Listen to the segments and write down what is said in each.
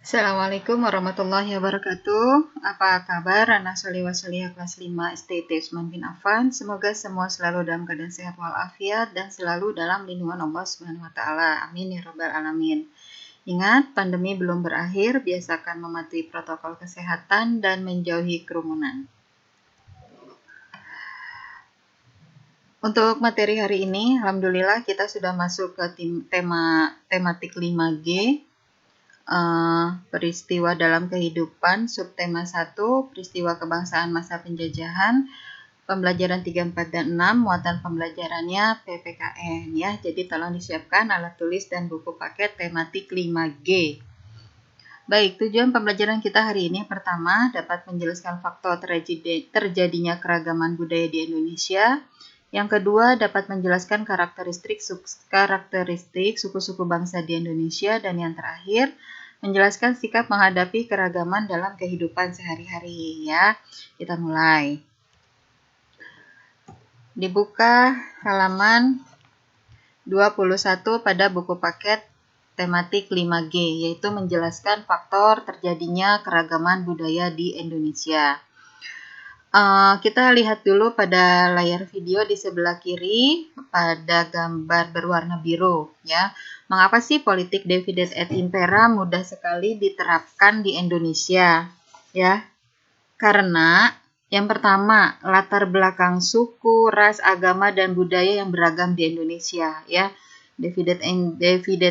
Assalamualaikum warahmatullahi wabarakatuh. Apa kabar anak solihah solihah kelas 5 STT Utsman bin Affan? Semoga semua selalu dalam keadaan sehat walafiat dan selalu dalam lindungan Allah Subhanahu wa taala. Amin ya rabbal alamin. Ingat, pandemi belum berakhir, biasakan mematuhi protokol kesehatan dan menjauhi kerumunan. Untuk materi hari ini, alhamdulillah kita sudah masuk ke tematik 5G. Peristiwa dalam kehidupan, subtema 1, peristiwa kebangsaan masa penjajahan, pembelajaran 3, 4, dan 6, muatan pembelajarannya PPKN ya. Jadi tolong disiapkan alat tulis dan buku paket tematik 5G. Baik, tujuan pembelajaran kita hari ini pertama dapat menjelaskan faktor terjadinya keragaman budaya di Indonesia. Yang kedua dapat menjelaskan karakteristik suku-suku bangsa di Indonesia, dan yang terakhir menjelaskan sikap menghadapi keragaman dalam kehidupan sehari-hari ya. Kita mulai. Dibuka halaman 21 pada buku paket tematik 5G, yaitu menjelaskan faktor terjadinya keragaman budaya di Indonesia. Kita lihat dulu pada layar video di sebelah kiri pada gambar berwarna biru ya. Mengapa sih politik divide et impera mudah sekali diterapkan di Indonesia ya? Karena yang pertama, latar belakang suku, ras, agama, dan budaya yang beragam di Indonesia ya. Divide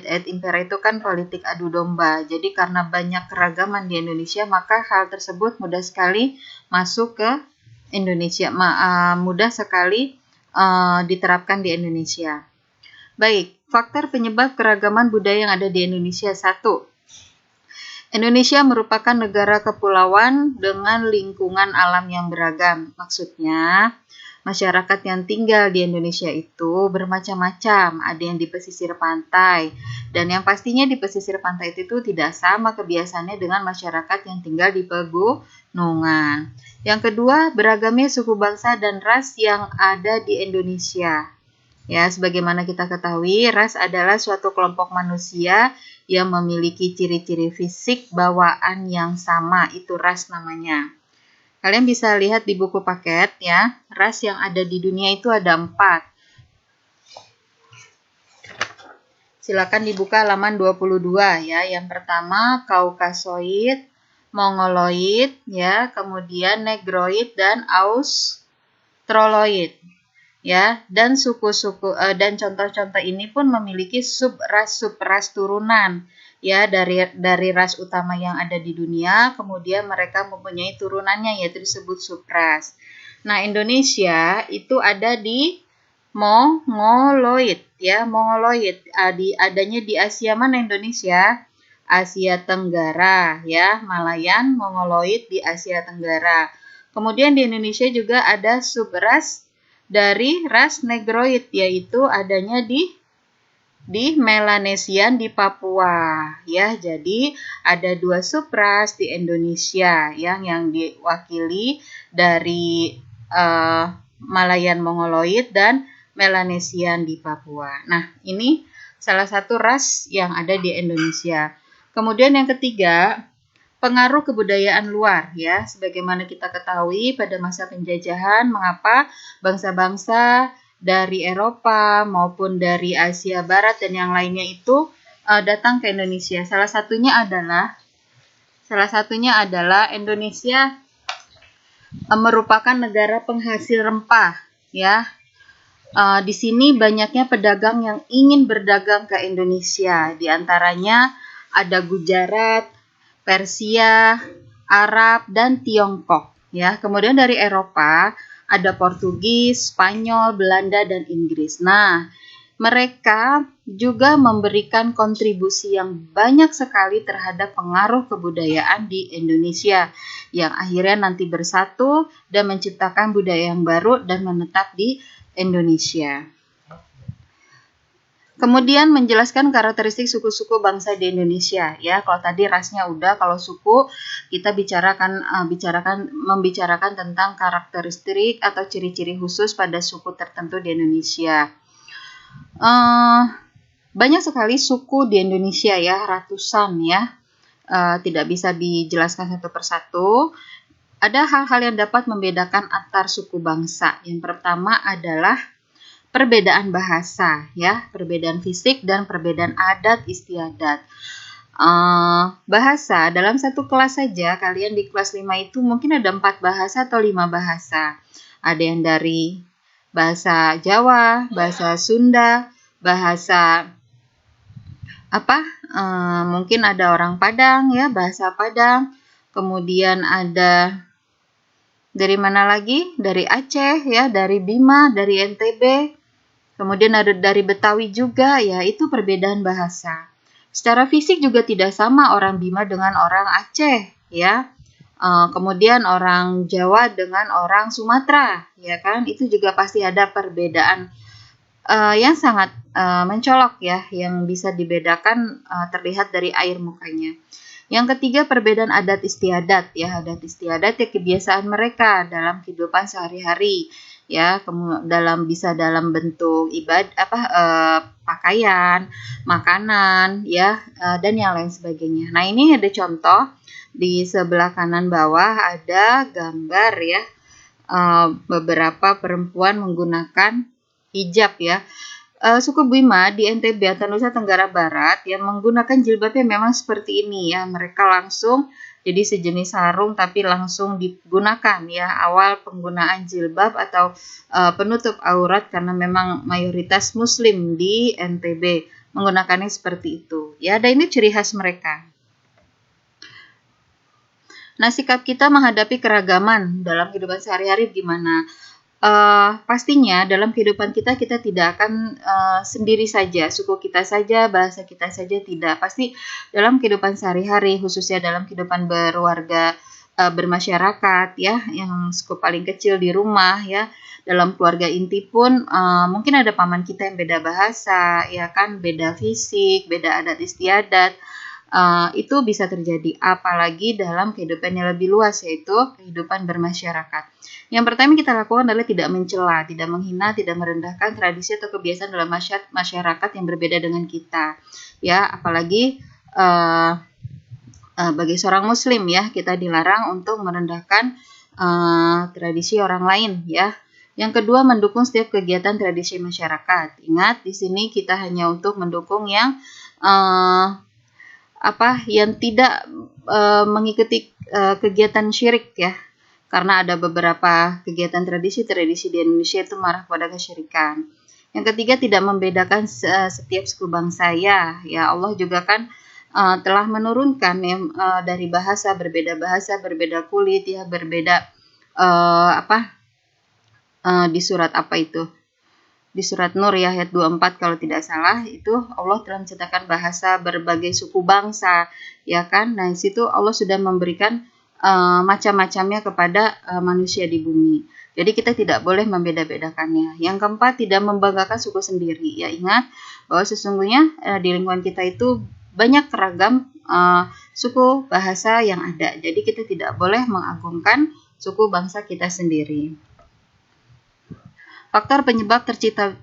et impera itu kan politik adu domba. Jadi karena banyak keragaman di Indonesia, maka hal tersebut mudah sekali masuk ke Indonesia, mudah sekali diterapkan di Indonesia. Baik, faktor penyebab keragaman budaya yang ada di Indonesia. 1. Indonesia merupakan negara kepulauan dengan lingkungan alam yang beragam. Maksudnya, masyarakat yang tinggal di Indonesia itu bermacam-macam. Ada yang di pesisir pantai, dan yang pastinya di pesisir pantai itu tidak sama kebiasaannya dengan masyarakat yang tinggal di pegunungan. Yang kedua, beragamnya suku bangsa dan ras yang ada di Indonesia. Ya, sebagaimana kita ketahui, ras adalah suatu kelompok manusia yang memiliki ciri-ciri fisik bawaan yang sama, itu ras namanya. Kalian bisa lihat di buku paket ya, ras yang ada di dunia itu ada 4. Silakan dibuka halaman 22 ya. Yang pertama Kaukasoid, Mongoloid ya, kemudian Negroid dan Australoid. Ya, dan suku-suku dan contoh-contoh ini pun memiliki subras turunan ya, dari ras utama yang ada di dunia, kemudian mereka mempunyai turunannya yaitu disebut subras. Nah, Indonesia itu ada di Mongoloid ya, Mongoloid. Adanya di Asia mana Indonesia? Asia Tenggara ya, Malayan, Mongoloid di Asia Tenggara. Kemudian di Indonesia juga ada subras dari ras Negroid, yaitu adanya di Melanesian di Papua ya. Jadi ada 2 subras di Indonesia yang diwakili dari Malayan Mongoloid dan Melanesian di Papua. Nah, ini salah satu ras yang ada di Indonesia. Kemudian yang ketiga, pengaruh kebudayaan luar ya. Sebagaimana kita ketahui pada masa penjajahan, mengapa bangsa-bangsa dari Eropa maupun dari Asia Barat dan yang lainnya itu datang ke Indonesia. Salah satunya adalah Indonesia merupakan negara penghasil rempah ya. Di sini banyaknya pedagang yang ingin berdagang ke Indonesia. Di antaranya ada Gujarat, Persia, Arab, dan Tiongkok ya. Kemudian dari Eropa ada Portugis, Spanyol, Belanda, dan Inggris. Nah, mereka juga memberikan kontribusi yang banyak sekali terhadap pengaruh kebudayaan di Indonesia yang akhirnya nanti bersatu dan menciptakan budaya yang baru dan menetap di Indonesia. Kemudian menjelaskan karakteristik suku-suku bangsa di Indonesia ya. Kalau tadi rasnya udah, kalau suku kita membicarakan tentang karakteristik atau ciri-ciri khusus pada suku tertentu di Indonesia. Banyak sekali suku di Indonesia ya, ratusan ya. tidak bisa dijelaskan satu persatu. Ada hal-hal yang dapat membedakan antar suku bangsa. Yang pertama adalah perbedaan bahasa, ya, perbedaan fisik dan perbedaan adat istiadat. Bahasa dalam satu kelas saja, kalian di kelas 5 itu mungkin ada 4 bahasa atau 5 bahasa. Ada yang dari bahasa Jawa, bahasa Sunda, bahasa mungkin ada orang Padang, ya, bahasa Padang. Kemudian ada dari mana lagi? Dari Aceh, ya, dari Bima, dari NTB. Kemudian ada dari Betawi juga, ya, itu perbedaan bahasa. Secara fisik juga tidak sama orang Bima dengan orang Aceh, ya. Kemudian orang Jawa dengan orang Sumatera, ya kan? Itu juga pasti ada perbedaan yang sangat mencolok, ya, yang bisa dibedakan terlihat dari air mukanya. Yang ketiga, perbedaan adat istiadat, ya, adat istiadat ya kebiasaan mereka dalam kehidupan sehari-hari, ya, bisa dalam bentuk pakaian, makanan, ya, dan yang lain sebagainya. Nah, ini ada contoh di sebelah kanan bawah ada gambar, ya, beberapa perempuan menggunakan hijab, ya. Suku Bima di NTB atau Nusa Tenggara Barat yang menggunakan jilbabnya memang seperti ini, ya. Mereka langsung jadi sejenis sarung tapi langsung digunakan, ya, awal penggunaan jilbab atau penutup aurat karena memang mayoritas muslim di NTB menggunakannya seperti itu, ya. Dan ini ciri khas mereka. Nah, sikap kita menghadapi keragaman dalam kehidupan sehari-hari gimana? Pastinya dalam kehidupan kita tidak akan sendiri saja, suku kita saja, bahasa kita saja, tidak. Pasti dalam kehidupan sehari-hari, khususnya dalam kehidupan berwarga, bermasyarakat, ya, yang skup paling kecil di rumah, ya, dalam keluarga inti pun mungkin ada paman kita yang beda bahasa, ya kan, beda fisik, beda adat istiadat. Itu bisa terjadi, apalagi dalam kehidupan yang lebih luas, yaitu kehidupan bermasyarakat. Yang pertama kita lakukan adalah tidak mencela, tidak menghina, tidak merendahkan tradisi atau kebiasaan dalam masyarakat yang berbeda dengan kita, ya, apalagi bagi seorang muslim, ya, kita dilarang untuk merendahkan tradisi orang lain, ya. Yang kedua, mendukung setiap kegiatan tradisi masyarakat. Ingat, di sini kita hanya untuk mendukung yang yang tidak mengikuti kegiatan syirik, ya. Karena ada beberapa kegiatan tradisi di Indonesia itu marah kepada kesyirikan. Yang ketiga, tidak membedakan setiap suku bangsa, ya. Ya, Allah juga kan telah menurunkan dari bahasa, berbeda kulit, ya, berbeda di surat apa itu? Di surat Nur, ya, ayat 24 kalau tidak salah, itu Allah telah menciptakan bahasa berbagai suku bangsa, ya kan? Nah, di situ Allah sudah memberikan macam-macamnya kepada manusia di bumi. Jadi kita tidak boleh membeda-bedakannya. Yang keempat, tidak membanggakan suku sendiri. Ya, ingat bahwa sesungguhnya di lingkungan kita itu banyak keragam suku bahasa yang ada. Jadi kita tidak boleh mengagungkan suku bangsa kita sendiri. Faktor penyebab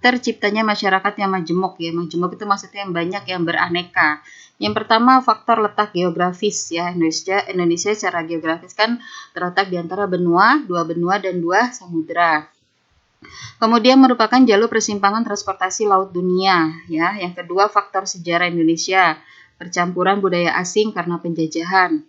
terciptanya masyarakat yang majemuk, ya. Majemuk itu maksudnya yang banyak, yang beraneka. Yang pertama, faktor letak geografis, ya. Indonesia secara geografis kan terletak di antara dua benua dan 2 samudera. Kemudian merupakan jalur persimpangan transportasi laut dunia, ya. Yang kedua, faktor sejarah Indonesia, percampuran budaya asing karena penjajahan.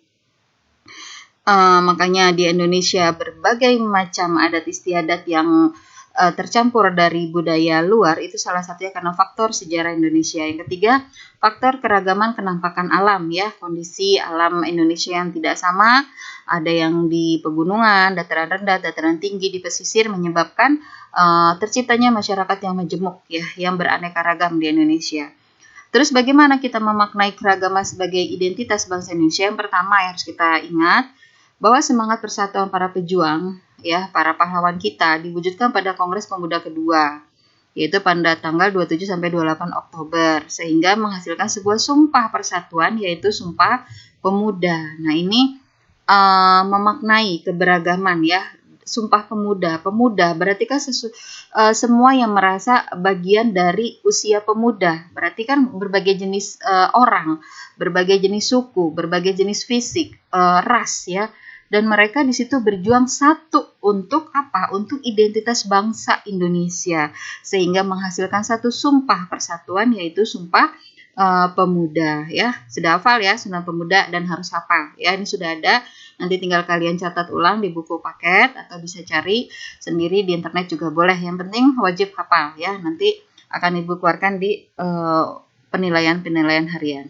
Makanya di Indonesia berbagai macam adat istiadat yang tercampur dari budaya luar, itu salah satunya karena faktor sejarah Indonesia. Yang ketiga, faktor keragaman kenampakan alam, ya, kondisi alam Indonesia yang tidak sama, ada yang di pegunungan, dataran rendah, dataran tinggi, di pesisir, menyebabkan terciptanya masyarakat yang majemuk, ya, yang beraneka ragam di Indonesia. Terus bagaimana kita memaknai keragaman sebagai identitas bangsa Indonesia? Yang pertama yang harus kita ingat bahwa semangat persatuan para pejuang, ya, para pahlawan kita diwujudkan pada Kongres Pemuda kedua, yaitu pada tanggal 27 sampai 28 Oktober, sehingga menghasilkan sebuah sumpah persatuan, yaitu Sumpah Pemuda. Nah, ini memaknai keberagaman, ya, Sumpah Pemuda. Pemuda berarti kan semua yang merasa bagian dari usia pemuda. Berarti kan berbagai jenis orang, berbagai jenis suku, berbagai jenis fisik, ras ya. Dan mereka di situ berjuang satu untuk apa? Untuk identitas bangsa Indonesia, sehingga menghasilkan satu sumpah persatuan, yaitu Sumpah Pemuda ya. Sudah hafal ya Sumpah Pemuda dan harus hafal ya. Ini sudah ada, nanti tinggal kalian catat ulang di buku paket atau bisa cari sendiri di internet juga boleh. Yang penting wajib hafal ya. Nanti akan Ibu keluarkan di penilaian-penilaian harian.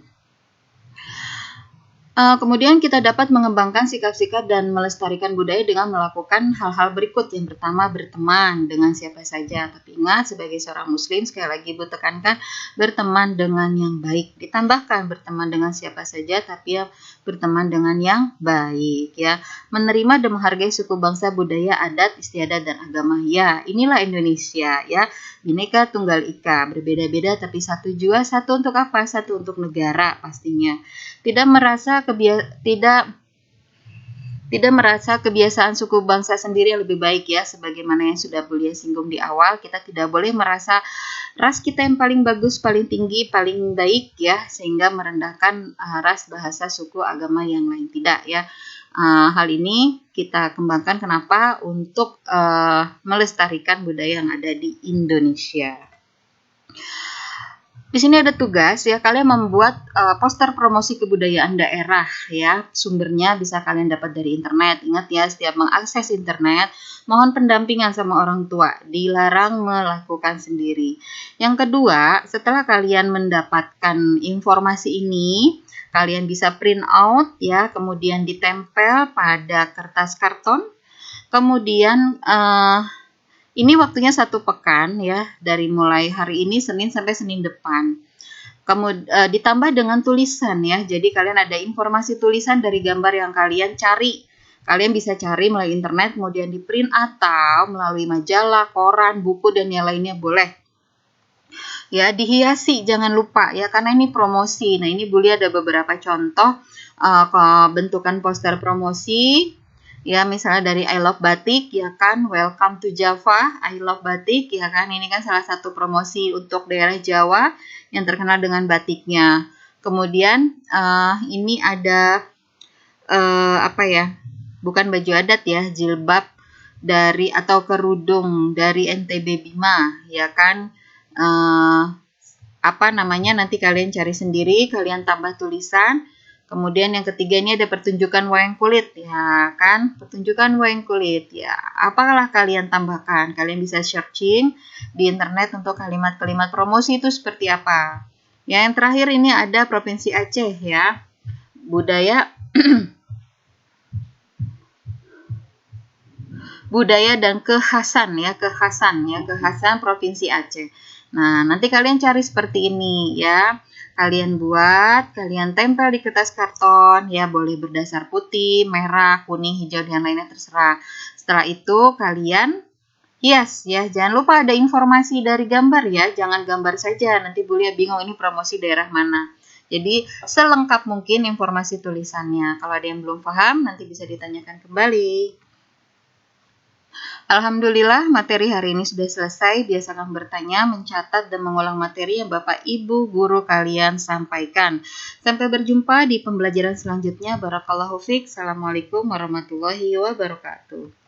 Kemudian kita dapat mengembangkan sikap-sikap dan melestarikan budaya dengan melakukan hal-hal berikut. Yang pertama, berteman dengan siapa saja. Tapi ingat, sebagai seorang muslim, sekali lagi Ibu tekankan, berteman dengan yang baik. Ditambahkan berteman dengan siapa saja, tapi ya berteman dengan yang baik ya. Menerima dan menghargai suku bangsa, budaya, adat, istiadat, dan agama. Ya, inilah Indonesia ya. Bhinneka Tunggal Ika, berbeda-beda tapi satu jua. Satu untuk apa? Satu untuk negara pastinya. Tidak merasa kebiasaan suku bangsa sendiri yang lebih baik ya, sebagaimana yang sudah Bulia singgung di awal. Kita tidak boleh merasa ras kita yang paling bagus, paling tinggi, paling baik ya, sehingga merendahkan ras, bahasa, suku, agama yang lain. Tidak ya. Hal ini kita kembangkan kenapa? Untuk melestarikan budaya yang ada di Indonesia. Di sini ada tugas ya, kalian membuat poster promosi kebudayaan daerah ya. Sumbernya bisa kalian dapat dari internet. Ingat ya, setiap mengakses internet, mohon pendampingan sama orang tua. Dilarang melakukan sendiri. Yang kedua, setelah kalian mendapatkan informasi ini, kalian bisa print out ya, kemudian ditempel pada kertas karton. Kemudian ini waktunya 1 pekan ya, dari mulai hari ini Senin sampai Senin depan. Kemudian ditambah dengan tulisan ya, jadi kalian ada informasi tulisan dari gambar yang kalian cari. Kalian bisa cari melalui internet, kemudian di print atau melalui majalah, koran, buku, dan yang lainnya boleh. Ya, dihiasi jangan lupa ya, karena ini promosi. Nah, ini Bulia ada beberapa contoh bentukan poster promosi. Ya, misalnya dari I Love Batik, ya kan, Welcome to Java, I Love Batik, ya kan, ini kan salah satu promosi untuk daerah Jawa yang terkenal dengan batiknya. Kemudian ini ada apa ya, bukan baju adat ya, jilbab dari atau kerudung dari NTB Bima, ya kan, apa namanya, nanti kalian cari sendiri, kalian tambah tulisan. Kemudian yang ketiga ini ada pertunjukan wayang kulit, ya kan, pertunjukan wayang kulit, ya. Apalah kalian tambahkan, kalian bisa searching di internet untuk kalimat-kalimat promosi itu seperti apa. Ya, yang terakhir ini ada Provinsi Aceh ya, budaya budaya dan kekhasan ya, kekhasan Provinsi Aceh. Nah, nanti kalian cari seperti ini ya. Kalian buat, kalian tempel di kertas karton, ya boleh berdasar putih, merah, kuning, hijau, dan lainnya terserah. Setelah itu kalian hias ya, jangan lupa ada informasi dari gambar ya, jangan gambar saja, nanti Bulia bingung ini promosi daerah mana. Jadi selengkap mungkin informasi tulisannya. Kalau ada yang belum paham, nanti bisa ditanyakan kembali. Alhamdulillah materi hari ini sudah selesai. Biasakan bertanya, mencatat, dan mengulang materi yang Bapak Ibu guru kalian sampaikan. Sampai berjumpa di pembelajaran selanjutnya. Barakallahu fiik. Assalamualaikum warahmatullahi wabarakatuh.